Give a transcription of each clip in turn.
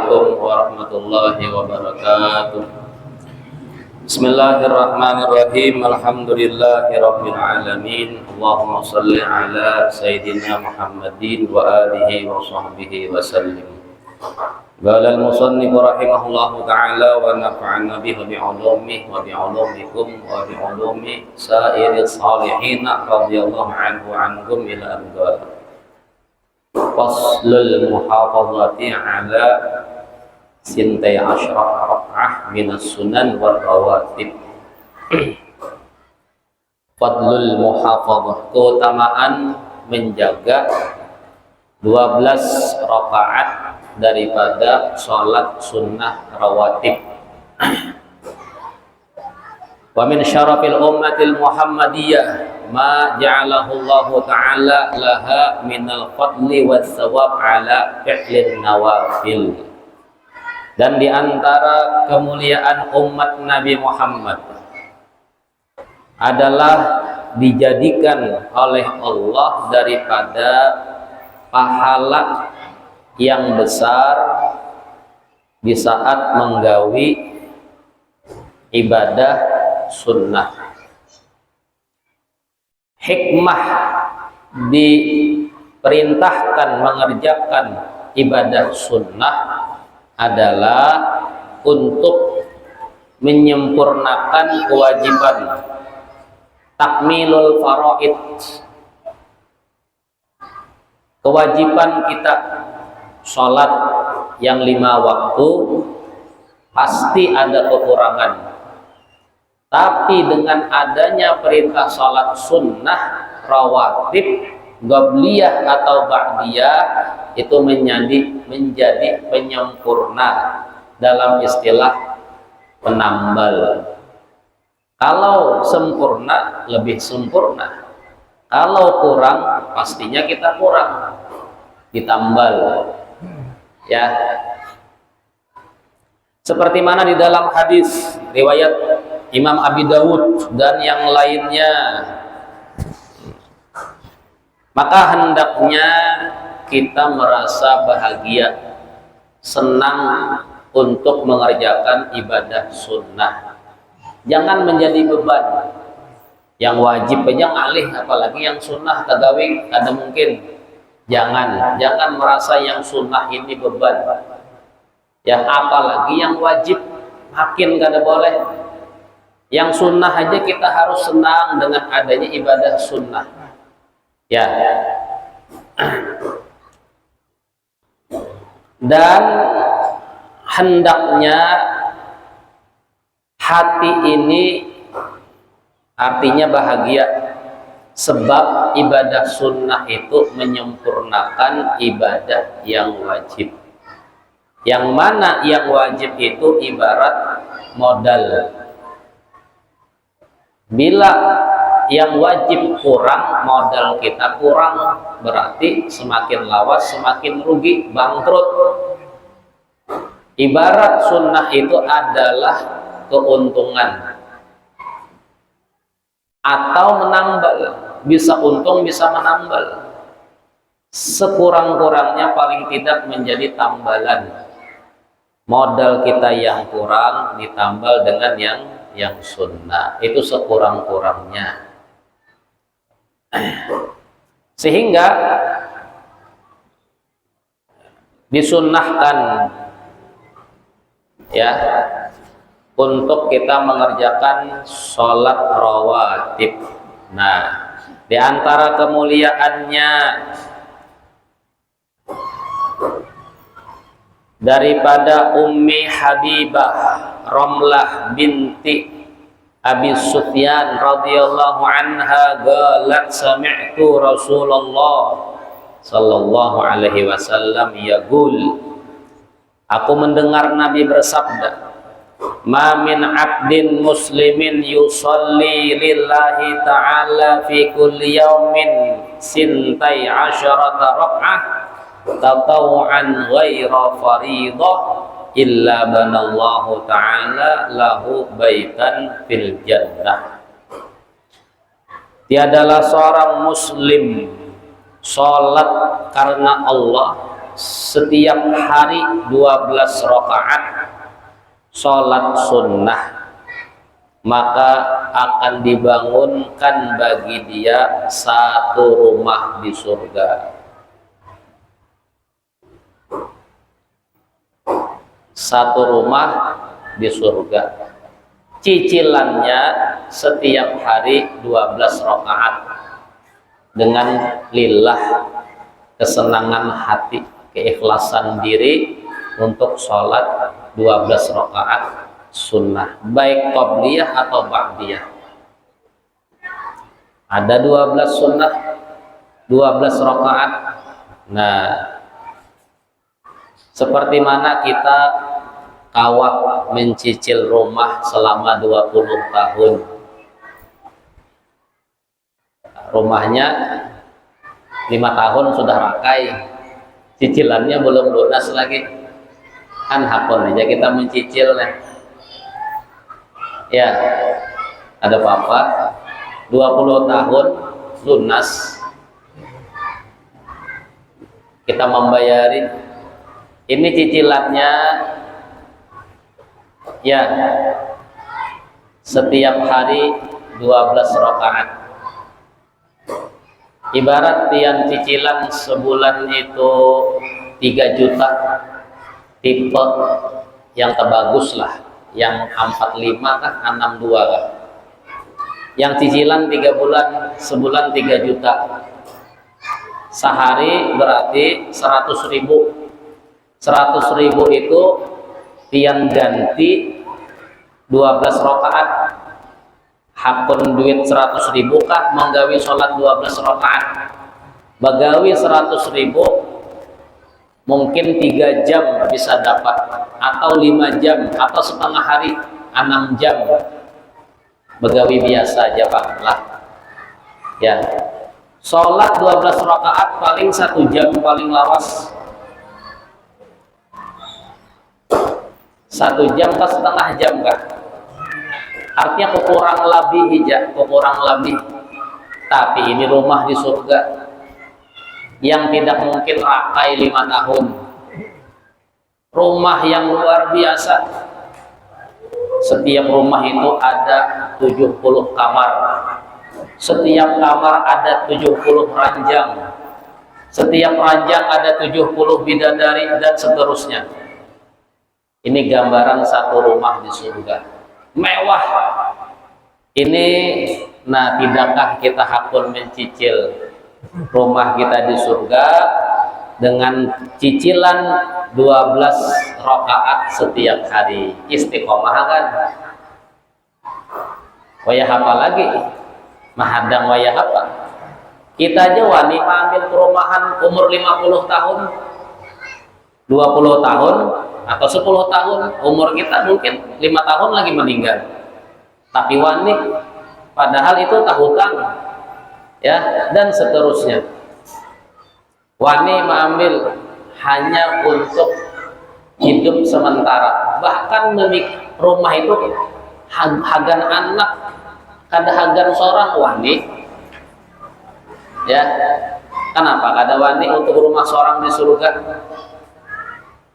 Assalamualaikum warahmatullahi wabarakatuh. Bismillahirrahmanirrahim. Alhamdulillahirabbil alamin. Allahumma shalli ala sayyidina Muhammadin wa alihi wa sahbihi wa sallim. Qala al-musannif rahimahullahu ta'ala wa nafa'ana bihi bi 'ulumihi wa bi 'ulumikum wa bi 'ulumi sa'iris salihin radhiyallahu anhum ila abad. Faslul muhafazati ala sintai asyraf rak'ah minas sunan wal rawatib. Fadlul muhafazah, keutamaan menjaga 12 rakaat daripada sholat sunnah rawatib. Wa min syarafil ummatil muhammadiyah ma ja'alahu Allah ta'ala laha minal fadli was thawab ala fi'lin nawafil. Dan di antara kemuliaan umat Nabi Muhammad adalah dijadikan oleh Allah daripada pahala yang besar di saat menggawi ibadah sunnah. Hikmah diperintahkan mengerjakan ibadah sunnah adalah untuk menyempurnakan kewajiban takmilul faraid. Kewajiban kita sholat yang 5 waktu pasti ada kekurangan. Tapi dengan adanya perintah sholat sunnah rawatib, qabliyah atau ba'diyah, itu menjadi penyempurna, dalam istilah penambal. Kalau sempurna, lebih sempurna. Kalau kurang, pastinya kita kurang, ditambal. Ya, seperti mana di dalam hadis riwayat Imam Abi Dawud dan yang lainnya, maka hendaknya kita merasa bahagia, senang untuk mengerjakan ibadah sunnah. Jangan menjadi beban. Yang wajib aja ngalih, apalagi yang sunnah tagawi kada mungkin. Jangan merasa yang sunnah ini beban. Ya, apalagi yang wajib makin kada boleh. Yang sunnah aja kita harus senang dengan adanya ibadah sunnah. Ya. Dan hendaknya hati ini artinya bahagia, sebab ibadah sunnah itu menyempurnakan ibadah yang wajib. Yang mana yang wajib itu ibarat modal. Bila yang wajib kurang, modal kita kurang, berarti semakin lawas semakin rugi, bangkrut. Ibarat sunnah itu adalah keuntungan atau menambal, bisa untung bisa menambal. Sekurang-kurangnya paling tidak menjadi tambalan. Modal kita yang kurang ditambal dengan yang sunnah, itu sekurang-kurangnya. Sehingga disunnahkan ya untuk kita mengerjakan sholat rawatib. Nah, di antara kemuliaannya daripada Ummi Habibah Ramlah binti Abi Sufyan radhiyallahu anha qalat sami'tu Rasulullah sallallahu alaihi wasallam yaqul, aku mendengar Nabi bersabda, ma min abdin muslimin yusalli lillahi ta'ala fi kulli yawmin sintai asyarata rak'ah tatawu'an ghaira faridah illa banallahu ta'ala lahu baitan fil jannah. Tiadalah seorang muslim sholat karena Allah setiap hari 12 rakaat sholat sunnah, maka akan dibangunkan bagi dia satu rumah di surga. Satu rumah di surga. Cicilannya setiap hari 12 rakaat dengan lillah, kesenangan hati, keikhlasan diri untuk sholat 12 rakaat sunnah, baik qabliyah atau ba'diyah. Ada 12 sunnah, 12 rakaat. Nah, seperti mana kita kawat mencicil rumah selama 20 tahun. Rumahnya 5 tahun sudah rakai, cicilannya belum lunas lagi. Kan hakon aja kita mencicil nih. Ya, ada apa-apa 20 tahun lunas kita membayari. Ini cicilannya ya setiap hari 12 rakaat. Ibarat yang cicilan sebulan itu 3 juta, tipe yang terbagus lah, yang 45 kah, 62 kah. Yang cicilan 3 bulan, sebulan 3 juta. Sehari berarti 100.000. 100.000 itu tiang ganti 12 rakaat. Hakun duit 100.000 kah menggawi sholat 12 rakaat. Bagawi 100.000 mungkin 3 jam bisa dapat, atau 5 jam, atau setengah hari 6 jam. Begawi biasa aja Pak lah. Ya. Sholat 12 rakaat paling 1 jam paling lawas. 1 jam ke setengah jam kah? Artinya kurang lebih hijab, kurang lebih. Tapi ini rumah di surga yang tidak mungkin rakai 5 tahun. Rumah yang luar biasa. Setiap rumah itu ada 70 kamar. Setiap kamar ada 70 ranjang. Setiap ranjang ada 70 bidadari dan seterusnya. Ini gambaran satu rumah di surga. Mewah. Ini, nah tidakkah kita hakun mencicil rumah kita di surga dengan cicilan 12 rakaat setiap hari? Istiqomah kan? Wayah apa lagi? Mahadang wayah apa? Kita aja wani ambil perumahan umur 50 tahun, 20 tahun, atau 10 tahun. Umur kita mungkin 5 tahun lagi meninggal. Tapi wani, padahal itu tahutang, ya, dan seterusnya. Wani mengambil hanya untuk hidup sementara. Bahkan rumah itu hagan anak, kada hagan seorang wani. Ya, kenapa kada wani untuk rumah seorang di surga?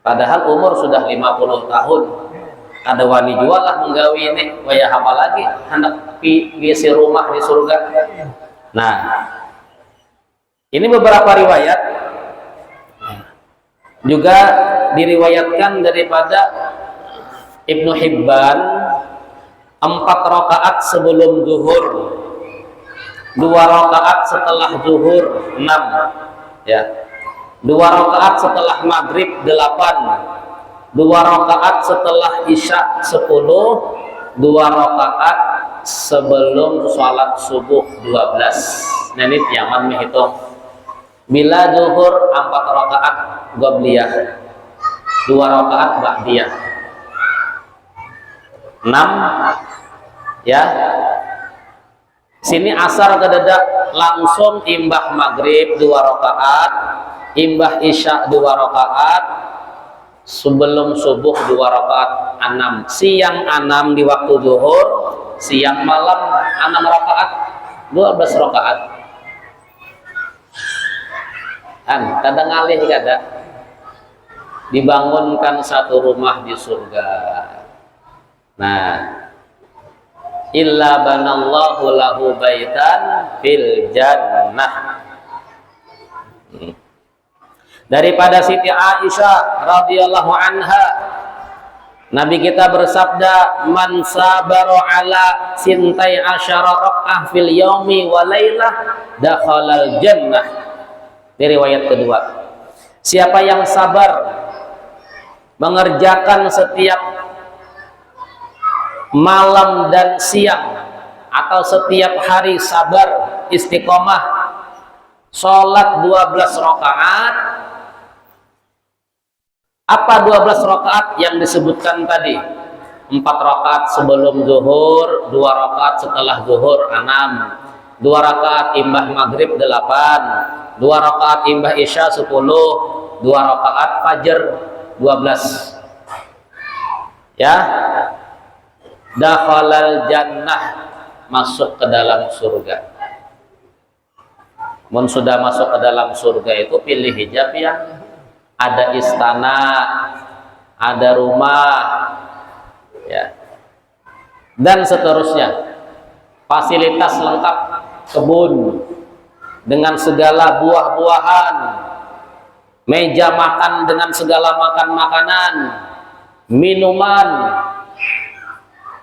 Padahal umur sudah 50 tahun. Kada wani jual lah menggawi ini. Waya apa lagi hendak isi rumah di surga. Nah, ini beberapa riwayat juga diriwayatkan daripada Ibnu Hibban, 4 rakaat sebelum zuhur, 2 rakaat setelah zuhur, 6, ya, 2 rakaat setelah maghrib, 8, 2 rakaat setelah isya, 10, 2 rakaat sebelum sholat subuh, 12. Nah ini tiaman menghitung. Bila zuhur 4 rakaat qabliyah, 2 rakaat ba'diyah, 6, ya. Sini asar kedadak langsung imbah maghrib 2 rakaat, imbah isya 2 rakaat, sebelum subuh 2 rakaat, 6. Siang 6 di waktu zuhur, siang malam 6 rakaat, 12 rakaat. Kan kadang ngalih kada. dibangunkan satu rumah di surga. Nah, illa banallahu lahu baitan fil jannah. Daripada Siti Aisyah radhiyallahu anha, Nabi kita bersabda, man sabaru ala sintai asyara rak'ah fil yaumi wa lailah dakhalal jannah. Di riwayat kedua, siapa yang sabar mengerjakan setiap malam dan siang atau setiap hari, sabar istiqomah sholat 12 rakaat. Apa 12 rakaat yang disebutkan tadi? 4 rakaat sebelum zuhur, 2 rakaat setelah zuhur, 6, 2 rakaat imbah maghrib, 8, 2 rakaat imbah isya, 10, 2 rakaat fajar, 12. Ya, dakhalal jannah, masuk ke dalam surga. Mun sudah masuk ke dalam surga itu pilih hijab yang ada istana, ada rumah, ya, dan seterusnya, fasilitas lengkap, kebun dengan segala buah-buahan, meja makan dengan segala makanan, minuman,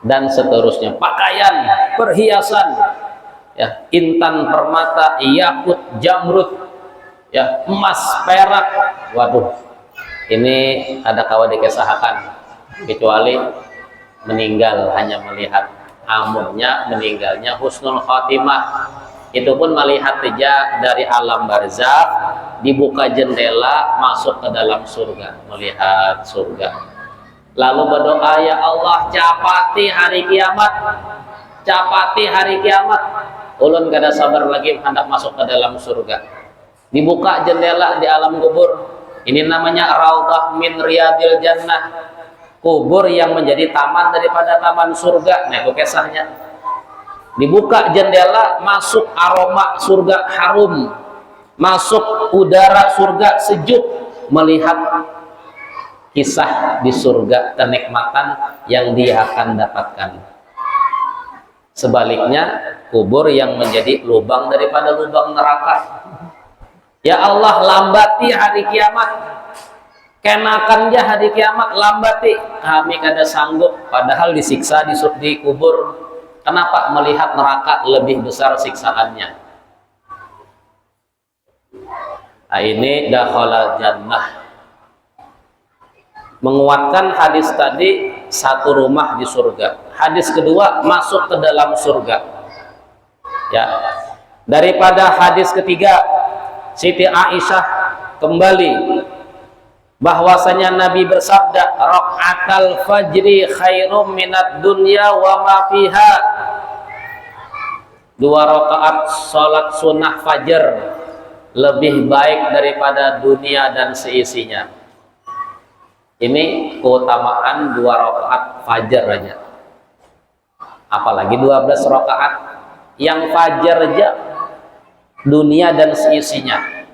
dan seterusnya, pakaian, perhiasan, ya, intan, permata, yakut, jamrud, ya, emas, perak. Waduh, ini ada kawan dikesahakan, kecuali meninggal hanya melihat amunnya, meninggalnya husnul khotimah, itu pun melihat saja dari alam barzakh, dibuka jendela masuk ke dalam surga, melihat surga, lalu berdoa, ya Allah, capati hari kiamat, capati hari kiamat, ulun kada sabar lagi hendak masuk ke dalam surga. Dibuka jendela di alam kubur, ini namanya raudhah min riyadil jannah, kubur yang menjadi taman daripada taman surga. Nah, itu kisahnya. Dibuka jendela, masuk aroma surga harum, masuk udara surga sejuk, melihat kisah di surga, kenikmatan yang dia akan dapatkan. Sebaliknya, kubur yang menjadi lubang daripada lubang neraka. Ya Allah, lambati hari kiamat, kenakan ya hari kiamat, lambati, kami kada sanggup, padahal disiksa di kubur. Kenapa? Melihat neraka lebih besar siksaannya. Nah, ini dakhalal jannah, menguatkan hadis tadi, satu rumah di surga. Hadis kedua, masuk ke dalam surga, ya. Daripada hadis ketiga, Siti Aisyah kembali bahwasanya Nabi bersabda, rakaatal fajri khairum minad dunya wa ma fiha. 2 rakaat salat sunnah fajar lebih baik daripada dunia dan seisinya. Ini keutamaan 2 rakaat fajar aja, apalagi 12 rakaat yang fajar aja, dunia dan seisinya,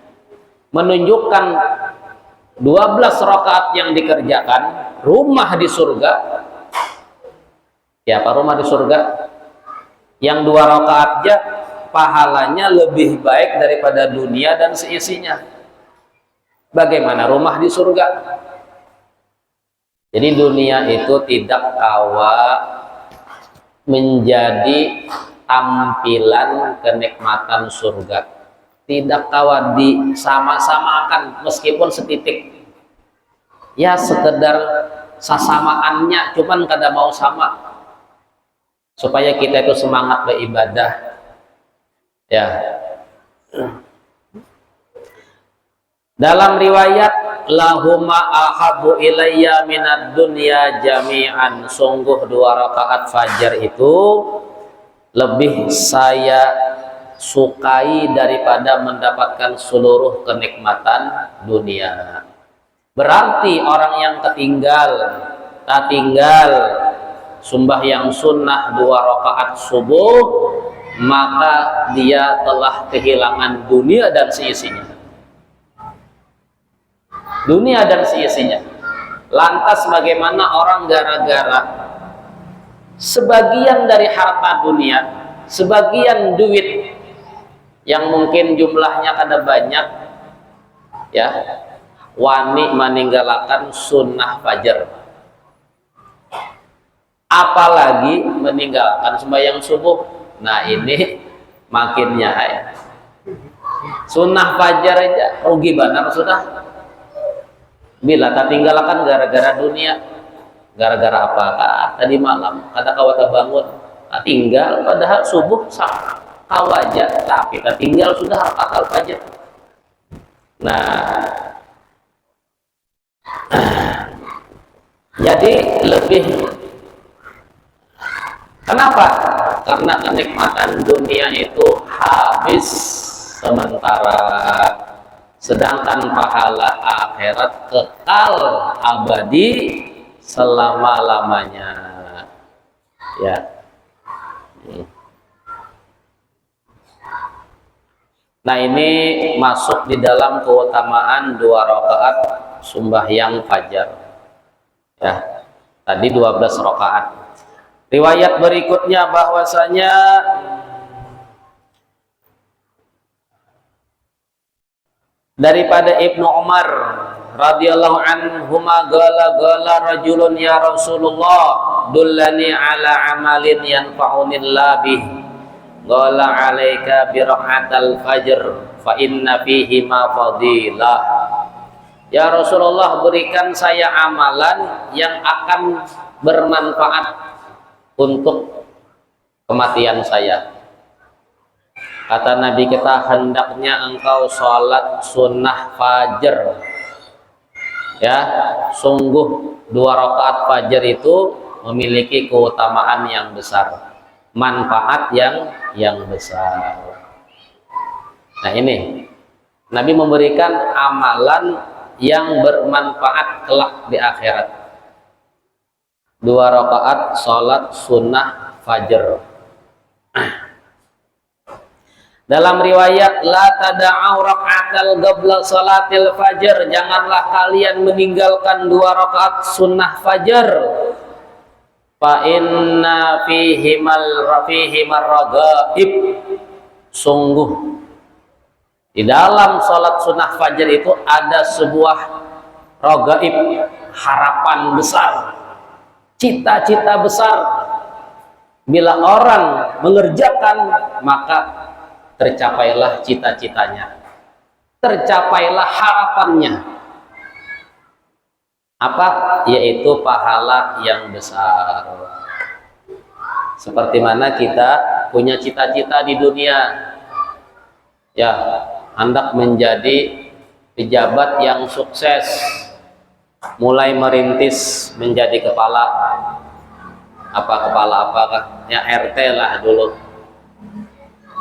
menunjukkan 12 rakaat yang dikerjakan, rumah di surga. Ya, apa rumah di surga? Yang 2 rakaat aja pahalanya lebih baik daripada dunia dan seisinya. Bagaimana rumah di surga? Jadi dunia itu tidak kawa menjadi tampilan kenikmatan surga, tidak kawan disama-samakan meskipun setitik, ya sekedar sasamaannya, cuman kada mau sama supaya kita itu semangat beribadah, ya. Dalam riwayat, lahuma ahabu ilayya minad dunya jami'an, sungguh 2 rakaat fajar itu lebih saya sukai daripada mendapatkan seluruh kenikmatan dunia. Berarti orang yang tak tinggal sembahyang sunnah 2 rakaat subuh, maka dia telah kehilangan dunia dan seisinya. dunia dan seisinya. Lantas bagaimana orang gara-gara sebagian dari harta dunia, sebagian duit yang mungkin jumlahnya kada banyak, ya, wani meninggalkan sunnah fajar, apalagi meninggalkan sembahyang subuh. Nah ini makin nyai. Sunnah fajar aja rugi benar sudah. Bila tak tinggalkan gara-gara dunia, gara-gara apa? Tadi malam kata kawata bangun, tinggal padahal subuh sah aja, tapi tak tinggal sudah akal fajar. Nah, jadi lebih kenapa? Karena kenikmatan dunia itu habis sementara, sedangkan pahala akhirat kekal abadi selama-lamanya. Ya. Nah ini masuk di dalam keutamaan 2 rakaat sembahyang fajar. Ya, tadi 12 rakaat. Riwayat berikutnya bahwasanya daripada Ibnu Umar radhiyallahu anhuma gala rajulun ya Rasulullah dullani ala amalin yanfa'unillah bih qala alaika bi raka'atil fajr fa inna fihi ma fadilah. Ya Rasulullah, berikan saya amalan yang akan bermanfaat untuk kematian saya. Kata Nabi kita, hendaknya engkau sholat sunnah fajar. Ya, sungguh 2 rakaat fajar itu memiliki keutamaan yang besar, manfaat yang besar. Nah ini Nabi memberikan amalan yang bermanfaat kelak di akhirat. 2 rakaat sholat sunnah fajar. Dalam riwayat la tada'u raka'atal qabla salatil fajar, janganlah kalian meninggalkan 2 rakaat sunnah fajar. Fa inna fihi marragaib, sungguh di dalam salat sunnah fajar itu ada sebuah ragaib, harapan besar, cita-cita besar. Bila orang mengerjakan, maka tercapailah cita-citanya, tercapailah harapannya. Apa? Yaitu pahala yang besar. Seperti mana kita punya cita-cita di dunia, ya, hendak menjadi pejabat yang sukses, mulai merintis menjadi kepala apakah ya, RT lah dulu.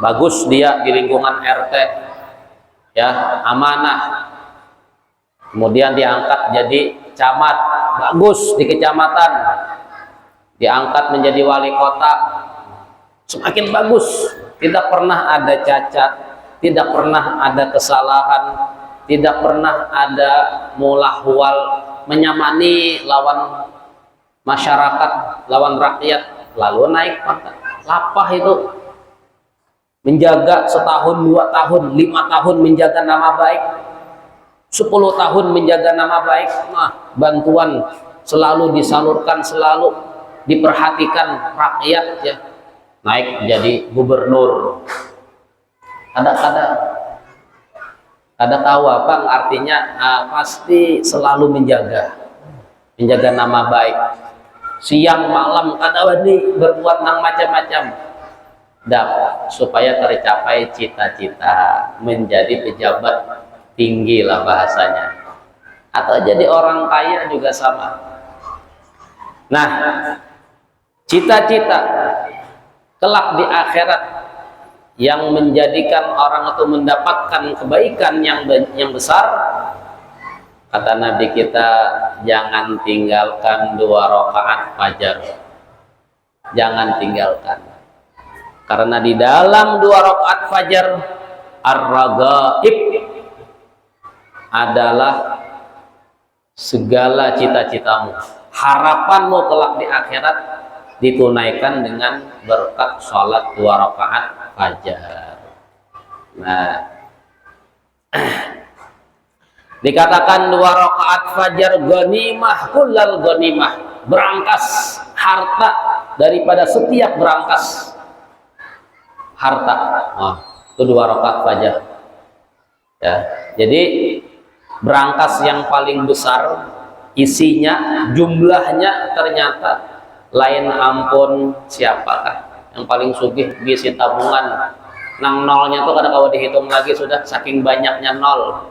Bagus dia di lingkungan RT, ya, amanah. Kemudian diangkat jadi camat, bagus di kecamatan. Diangkat menjadi wali kota, semakin bagus. Tidak pernah ada cacat, tidak pernah ada kesalahan, tidak pernah ada mulahwal menyamani lawan masyarakat, lawan rakyat, lalu naik pangkat. Lapah itu. Menjaga setahun, 2 tahun, 5 tahun menjaga nama baik, 10 tahun menjaga nama baik. Nah, bantuan selalu disalurkan, selalu diperhatikan rakyat, ya. Naik jadi gubernur. Ada tahu apa artinya? Pasti selalu menjaga nama baik. Siang malam kadang berbuat nang macam-macam. Supaya tercapai cita-cita menjadi pejabat tinggi lah bahasanya, atau jadi orang kaya juga sama. Nah, cita-cita kelak di akhirat yang menjadikan orang itu mendapatkan kebaikan yang besar, kata Nabi kita, jangan tinggalkan 2 rakaat fajar. Jangan tinggalkan. Karena di dalam 2 rakaat fajar ar-ragaib adalah segala cita-citamu, harapanmu kelak di akhirat ditunaikan dengan berkat sholat 2 rakaat fajar. Nah, dikatakan 2 rakaat fajar ghanimah kullal ghanimah, berangkas harta daripada setiap berangkas harta. Oh, itu 2 rakaat fajar. Ya, jadi berangkas yang paling besar isinya, jumlahnya ternyata lain ampun siapakah yang paling sugih bisi tabungan nang nolnya tuh kalau dihitung lagi sudah saking banyaknya nol.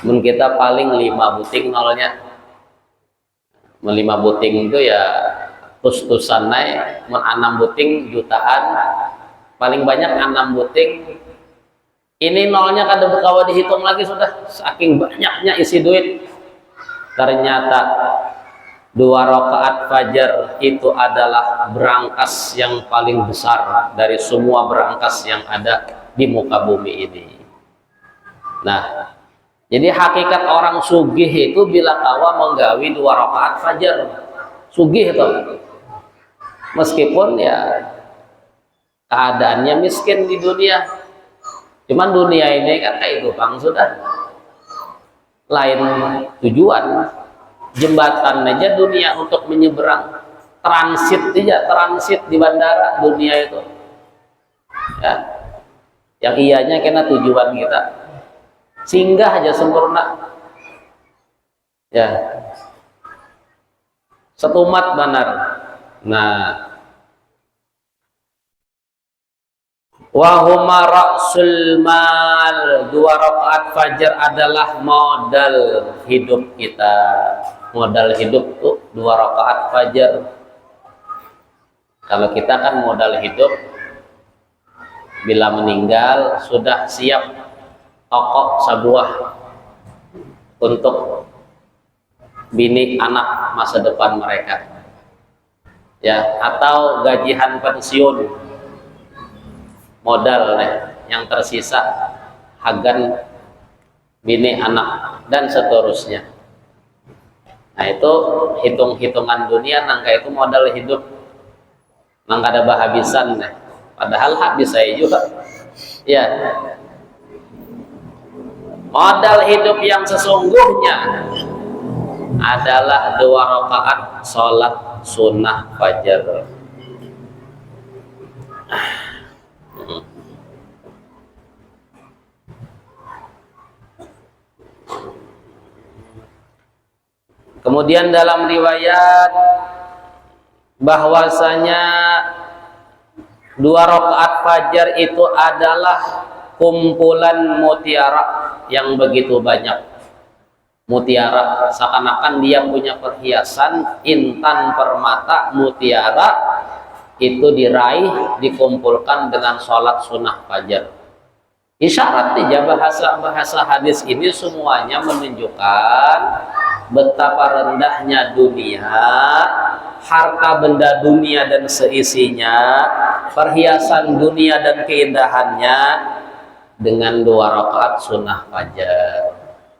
Mun kita paling 5 buting nolnya. 5 buting itu ya tus-tusan naik, 6 buting jutaan, paling banyak 6 buting. Ini nolnya kada kalau dihitung lagi sudah saking banyaknya isi duit. Ternyata 2 rakaat fajar itu adalah berangkas yang paling besar dari semua berangkas yang ada di muka bumi ini. Nah, jadi hakikat orang sugih itu bila kawa menggawi 2 rakaat fajar, sugih itu. Meskipun ya keadaannya miskin di dunia. Cuman dunia ini kan kayak itu bang, sudah lain tujuan. Jembatan aja dunia untuk menyeberang, transit aja, transit di bandara dunia itu ya, yang ianya kena tujuan kita singgah aja sempurna ya, setumat benar. Nah, wahuma ra'sul mal, 2 rakaat fajar adalah modal hidup kita. Modal hidup tuh 2 rakaat fajar. Kalau kita kan modal hidup bila meninggal sudah siap toko sebuah untuk bini anak masa depan mereka ya, atau gajian pensiun, modal yang tersisa hagan bini anak dan seterusnya. Nah, itu hitung-hitungan dunia nangka itu modal hidup nangka ada bahabisan padahal habis saya juga ya. Modal hidup yang sesungguhnya adalah 2 rakaat sholat sunnah fajar. Kemudian dalam riwayat bahwasanya 2 rakaat fajar itu adalah kumpulan mutiara yang begitu banyak. Mutiara seakan-akan dia punya perhiasan intan permata mutiara itu diraih, dikumpulkan dengan sholat sunnah fajar. Isyarat aja bahasa hadis ini semuanya menunjukkan betapa rendahnya dunia, harta benda dunia dan seisinya, perhiasan dunia dan keindahannya dengan 2 rakaat sunnah fajar.